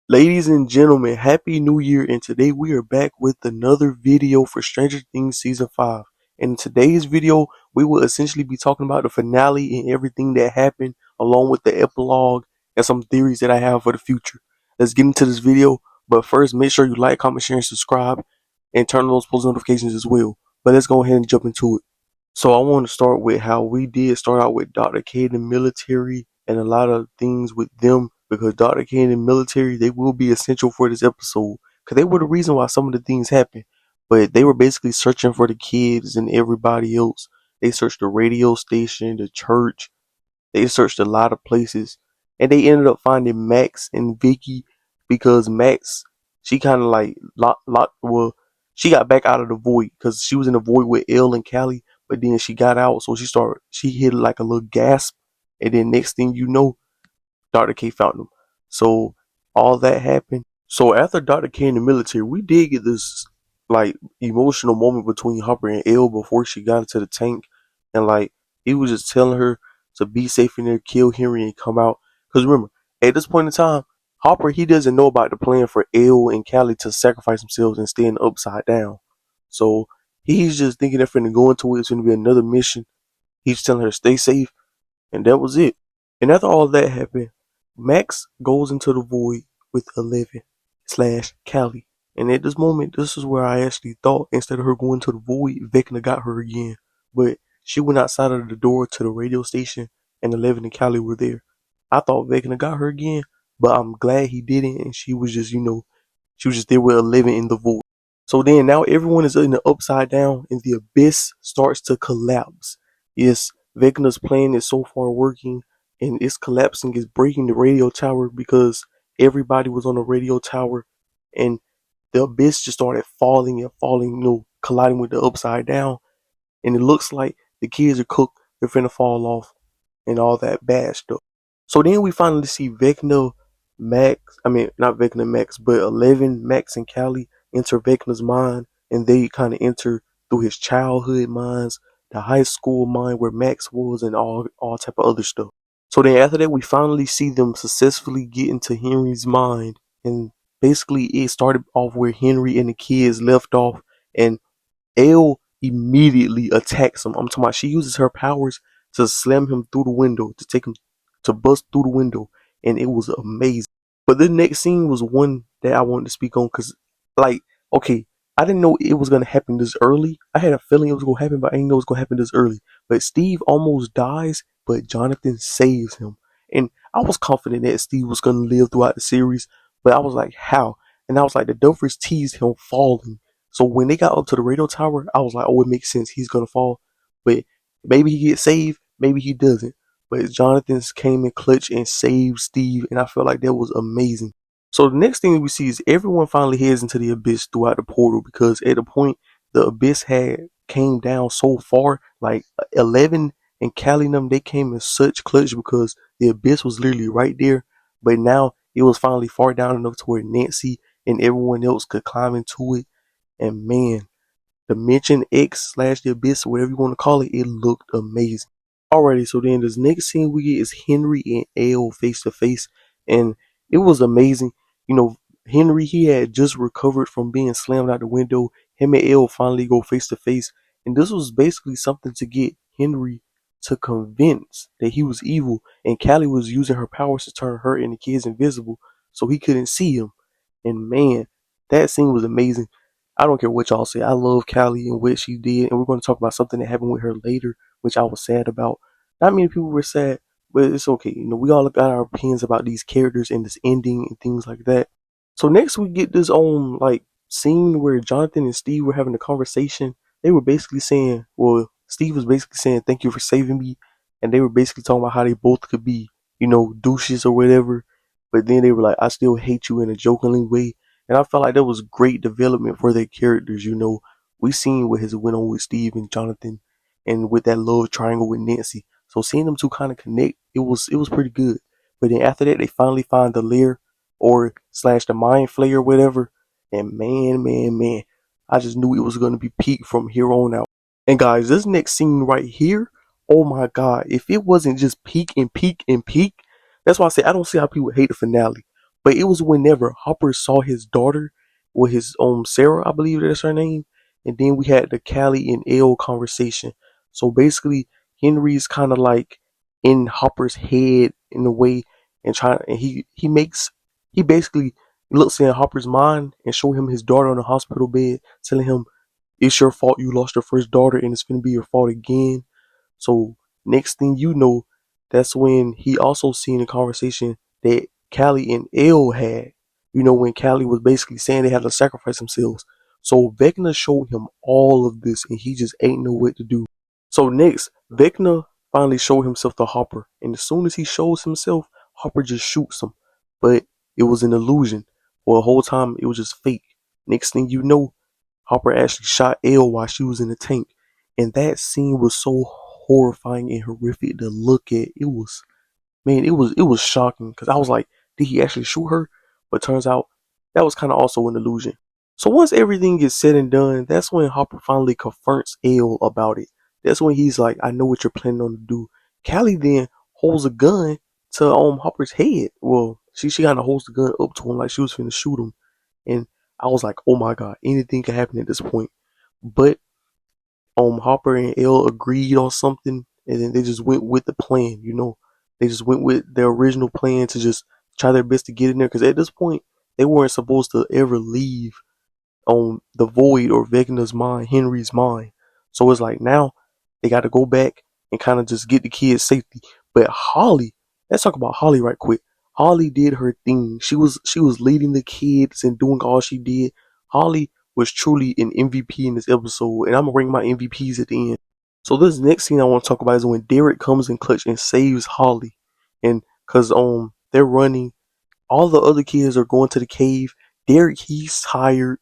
Ladies and gentlemen, Happy New Year, and today we are back with another video for Stranger Things Season 5. And in today's video, we will essentially be talking about the finale and everything that happened, along with the epilogue and some theories that I have for the future. Let's get into this video, but first make sure you like, comment, share, and subscribe, and turn on those post notifications as well. But let's go ahead and jump into it. So I want to start with how we did start out with Dr. K and the military and a lot of things with them, because Dr. K and the military, they will be essential for this episode because they were the reason why some of the things happened. But they were basically searching for the kids and everybody else. They searched the radio station, the church, they searched a lot of places, and they ended up finding Max and Vicky because Max, she kind of like well, she got back out of the void because she was in the void with Elle and Callie, but then she got out, so she hit like a little gasp, and then next thing you know, Dr. K found them. So all that happened. So after Dr. K in the military, we did get this like emotional moment between Hopper and Elle before she got into the tank, and like he was just telling her to be safe in there, kill Henry, and come out. Because remember, at this point in time, Hopper, he doesn't know about the plan for Elle and Callie to sacrifice themselves and stay in the upside down. So he's just thinking they're finna go into it. It's gonna be another mission. He's telling her stay safe, and that was it. And after all that happened, Max goes into the void with 11 slash Callie. And at this moment, this is where I actually thought instead of her going to the void, Vecna got her again. But she went outside of the door to the radio station, and 11 and Callie were there. I thought Vecna got her again, but I'm glad he didn't, and she was just, she was just there with 11 in the void. So then now everyone is in the upside down, and the abyss starts to collapse. Yes, Vecna's plan is so far working, and it's collapsing, it's breaking the radio tower because everybody was on the radio tower, and the abyss just started falling and falling, colliding with the upside down, and it looks like the kids are cooked, they're finna fall off, and all that bad stuff. So then we finally see Vecna, Max, I mean, not Vecna Max, but 11, Max, and Callie enter Vecna's mind, and they kind of enter through his childhood minds, the high school mind where Max was, and all type of other stuff. So then after that, we finally see them successfully get into Henry's mind, and basically it started off where Henry and the kids left off, and Elle immediately attacks him. I'm talking about she uses her powers to slam him through the window, to take him to bust through the window, and it was amazing. But the next scene was one that I wanted to speak on because, like, okay, I didn't know it was gonna happen this early. I had a feeling it was gonna happen, but I didn't know it was gonna happen this early. But Steve almost dies, but Jonathan saves him, and I was confident that Steve was gonna live throughout the series. But I was like, how? And I was like, the Duffers teased him falling. So when they got up to the radio tower, I was like, oh, it makes sense. He's gonna fall, but maybe he gets saved, maybe he doesn't. But Jonathan came in clutch and saved Steve, and I felt like that was amazing. So the next thing we see is everyone finally heads into the abyss throughout the portal, because at the point the abyss had came down so far, like 11 and Callie and them, they came in such clutch because the abyss was literally right there. But now it was finally far down enough to where Nancy and everyone else could climb into it. And man, Dimension X slash the Abyss, whatever you want to call it, it looked amazing. Alrighty, so then this next scene we get is Henry and Elle face to face, and it was amazing. Henry, he had just recovered from being slammed out the window. Him and Elle finally go face to face, and this was basically something to get Henry to convince that he was evil, and Callie was using her powers to turn her and the kids invisible so he couldn't see him. And man, that scene was amazing. I don't care what y'all say. I love Callie and what she did, and we're going to talk about something that happened with her later, which I was sad about. Not many people were sad, but it's okay. We all got our opinions about these characters and this ending and things like that. So next we get this scene where Jonathan and Steve were having a conversation. They were basically saying, well, Steve was basically saying, thank you for saving me. And they were basically talking about how they both could be, douches or whatever. But then they were like, I still hate you in a jokingly way. And I felt like that was great development for their characters. We seen what has went on with Steve and Jonathan, and with that love triangle with Nancy. So seeing them two kind of connect, it was pretty good. But then after that, they finally find the lair or slash the mind flayer, whatever. And man, I just knew it was gonna be peak from here on out. And guys, this next scene right here, oh my god, if it wasn't just peak and peak and peak, that's why I say I don't see how people hate the finale. But it was whenever Hopper saw his daughter with his Sarah, I believe that's her name, and then we had the Callie and Elle conversation. So basically, Henry's kind of like in Hopper's head in a way, and he basically looks in Hopper's mind and show him his daughter on the hospital bed, telling him it's your fault you lost your first daughter and it's gonna be your fault again. So next thing you know, that's when he also seen a conversation that Callie and Elle had. You know, when Callie was basically saying they had to sacrifice themselves. So Vecna showed him all of this and he just ain't know what to do. So next, Vecna finally showed himself to Hopper. And as soon as he shows himself, Hopper just shoots him. But it was an illusion. For the whole time, it was just fake. Next thing you know, Hopper actually shot Elle while she was in the tank. And that scene was so horrifying and horrific to look at. It was, man, it was shocking because I was like, did he actually shoot her? But turns out that was kind of also an illusion. So once everything gets said and done, that's when Hopper finally confronts Elle about it. That's when he's like, I know what you're planning on to do. Callie then holds a gun to Hopper's head. Well, she kind of holds the gun up to him like she was finna shoot him. And I was like, oh my god, anything could happen at this point. But Hopper and Elle agreed on something, and then they just went with the plan. You know, they just went with their original plan to just try their best to get in there. Because at this point, they weren't supposed to ever leave on the Void or Vecna's mind, Henry's mind. So it's like now they got to go back and kind of just get the kids safety. But Holly, let's talk about Holly right quick. Holly did her thing. She was leading the kids and doing all she did. Holly was truly an MVP in this episode, and I'm gonna rank my MVPs at the end. So this next scene I want to talk about is when Derek comes in clutch and saves Holly, and cause they're running, all the other kids are going to the cave. Derek, he's tired,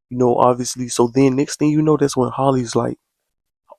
you know, obviously. So then next thing you know, that's when Holly's like,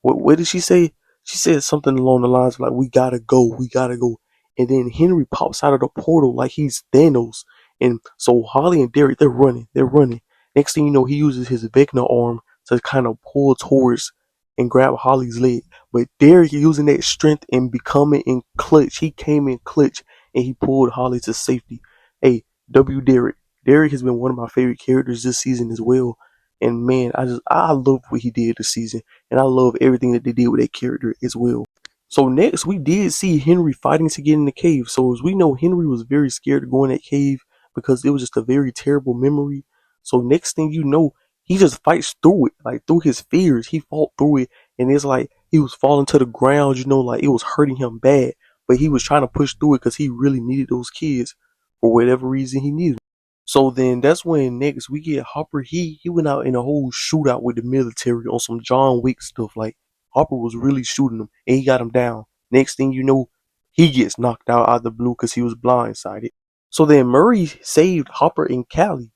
what did she say? She said something along the lines of like, we gotta go, we gotta go. And then Henry pops out of the portal like he's Thanos. And so Holly and Derek, they're running, they're running. Next thing you know, he uses his Vecna arm to kind of pull towards and grab Holly's leg. But Derek using that strength and becoming in clutch. He came in clutch and he pulled Holly to safety. Hey, W. Derek. Derek has been one of my favorite characters this season as well. And man, I love what he did this season. And I love everything that they did with that character as well. So next, we did see Henry fighting to get in the cave. So as we know, Henry was very scared to go in that cave because it was just a very terrible memory. So next thing you know, he just fights through it, like through his fears. He fought through it, and it's like he was falling to the ground. You know, like it was hurting him bad, but he was trying to push through it because he really needed those kids for whatever reason he needed. So then that's when next we get Hopper. He went out in a whole shootout with the military on some John Wick stuff. Like Hopper was really shooting him and he got him down. Next thing you know, he gets knocked out of the blue because he was blindsided. So then Murray saved Hopper and Callie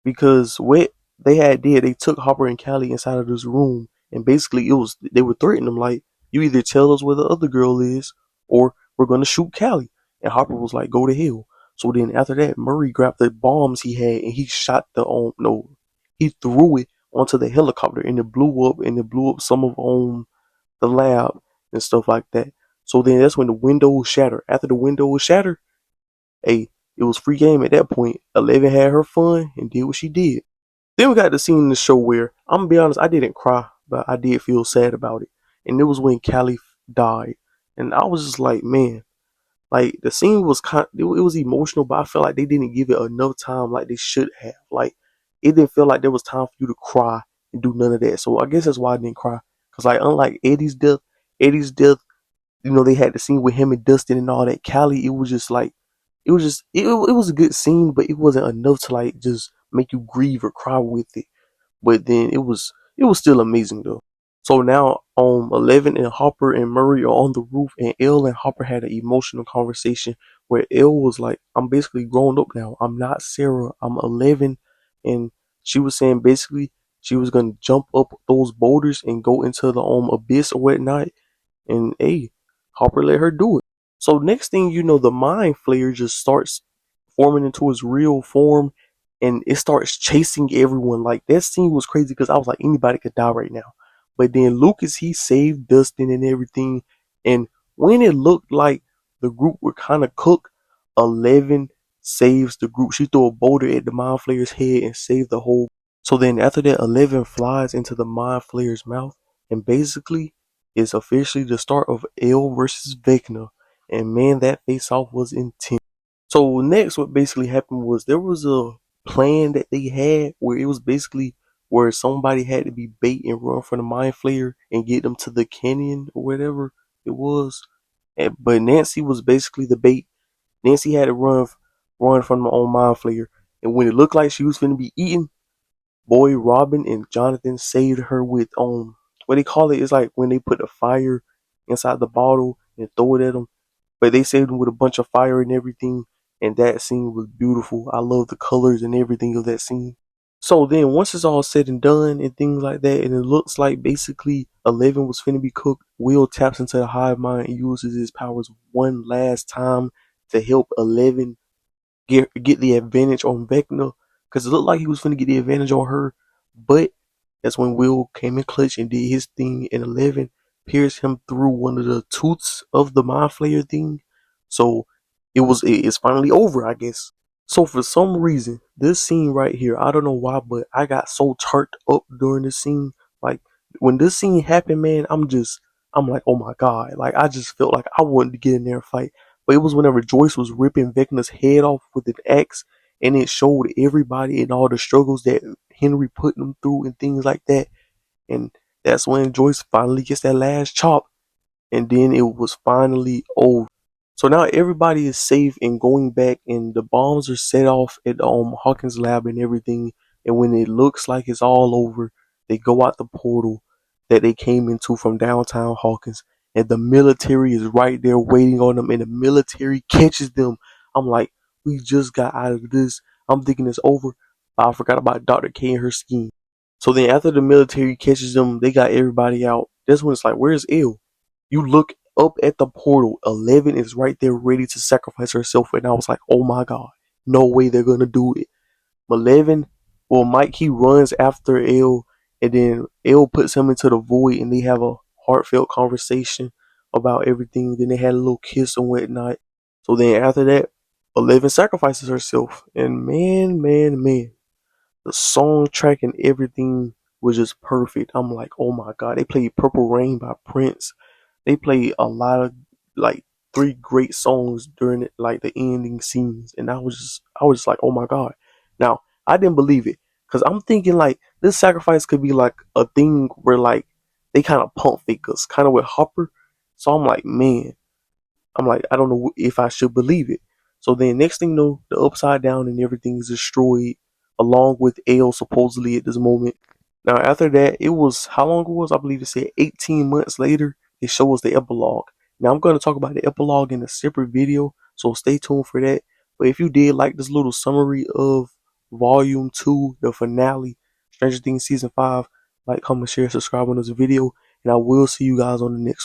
because what they had did, they took Hopper and Callie inside of this room and basically they were threatening them like, you either tell us where the other girl is or we're gonna shoot Callie. And Hopper was like, go to hell. So then after that, Murray grabbed the bombs he had and he shot he threw it onto the helicopter and it blew up some of the lab and stuff like that. So then that's when the windows shattered. After the windows shattered, hey, it was free game at that point. 11 had her fun and did what she did. Then we got the scene in the show where, I'm gonna be honest, I didn't cry, but I did feel sad about it. And it was when Callie died. And I was just like, man, like the scene was it was emotional, but I felt like they didn't give it enough time like they should have. Like it didn't feel like there was time for you to cry and do none of that. So I guess that's why I didn't cry. Cause like unlike Eddie's death, you know, they had the scene with him and Dustin and all that. Callie, it was just like it was a good scene, but it wasn't enough to like just make you grieve or cry with it. But then it was still amazing though. So now 11 and Hopper and Murray are on the roof and Elle and Hopper had an emotional conversation where Elle was like, I'm basically grown up now. I'm not Sarah. I'm 11. And she was saying basically she was going to jump up those boulders and go into the abyss or whatnot. And hey, Hopper let her do it. So next thing you know, the mind flayer just starts forming into its real form and it starts chasing everyone. Like that scene was crazy because I was like, anybody could die right now. But then Lucas, he saved Dustin and everything. And when it looked like the group were kind of cooked, 11 saves the group. She threw a boulder at the Mind Flayer's head and saved the whole. So then after that, 11 flies into the Mind Flayer's mouth, and basically it's officially the start of L versus Vecna. And man, that face off was intense. So next, what basically happened was there was a plan that they had where it was basically where somebody had to be bait and run from the Mind Flayer and get them to the canyon or whatever it was. But Nancy was basically the bait. Nancy had to run from her own Mind Flayer, and when it looked like she was finna be eaten, boy, Robin and Jonathan saved her with what they call it is like when they put the fire inside the bottle and throw it at them, but they saved them with a bunch of fire and everything. And that scene was beautiful. I love the colors and everything of that scene. So then once it's all said and done and things like that, and it looks like basically 11 was finna be cooked, Will taps into the hive mind and uses his powers one last time to help 11 get the advantage on Vecna, because it looked like he was finna get the advantage on her. But that's when Will came in clutch and did his thing, and 11 pierced him through one of the tooths of the Mind Flayer thing. So it's finally over, I guess. So for some reason, this scene right here, I don't know why, but I got so turned up during this scene. Like when this scene happened, man, I'm like, oh my god. Like I just felt like I wanted to get in there and fight. But it was whenever Joyce was ripping Vecna's head off with an axe, and it showed everybody and all the struggles that Henry put them through and things like that. And that's when Joyce finally gets that last chop, and then it was finally over. So now everybody is safe and going back, and the bombs are set off at Hawkins' lab and everything. And when it looks like it's all over, they go out the portal that they came into from downtown Hawkins, and the military is right there waiting on them, and the military catches them. I'm like, we just got out of this. I'm thinking it's over. I forgot about Dr. K and her scheme. So then after the military catches them, they got everybody out. That's when it's like, where's L? You look up at the portal, 11 is right there ready to sacrifice herself, and I was like, oh my god, no way they're gonna do it. 11, well, Mike, he runs after L, and then L puts him into the void, and they have a heartfelt conversation about everything. Then they had a little kiss and whatnot. So then after that, 11 sacrifices herself, and man, the song track and everything was just perfect. I'm like, oh my god, they played Purple Rain by Prince. They played a lot of like 3 great songs during it, like the ending scenes, and I was just like, oh my god. Now I didn't believe it because I'm thinking like this sacrifice could be like a thing where like they kind of pump fake us, kind of with Hopper. So I'm like, man, I'm like, I don't know if I should believe it. So then next thing you know, the upside down and everything is destroyed, along with L supposedly at this moment. Now after that, it was how long it was? I believe it said 18 months later. It shows the epilogue. Now I'm going to talk about the epilogue in a separate video, so stay tuned for that. But if you did like this little summary of Volume 2, the finale, Stranger Things Season 5, like, comment, share, subscribe on this video, and I will see you guys on the next one.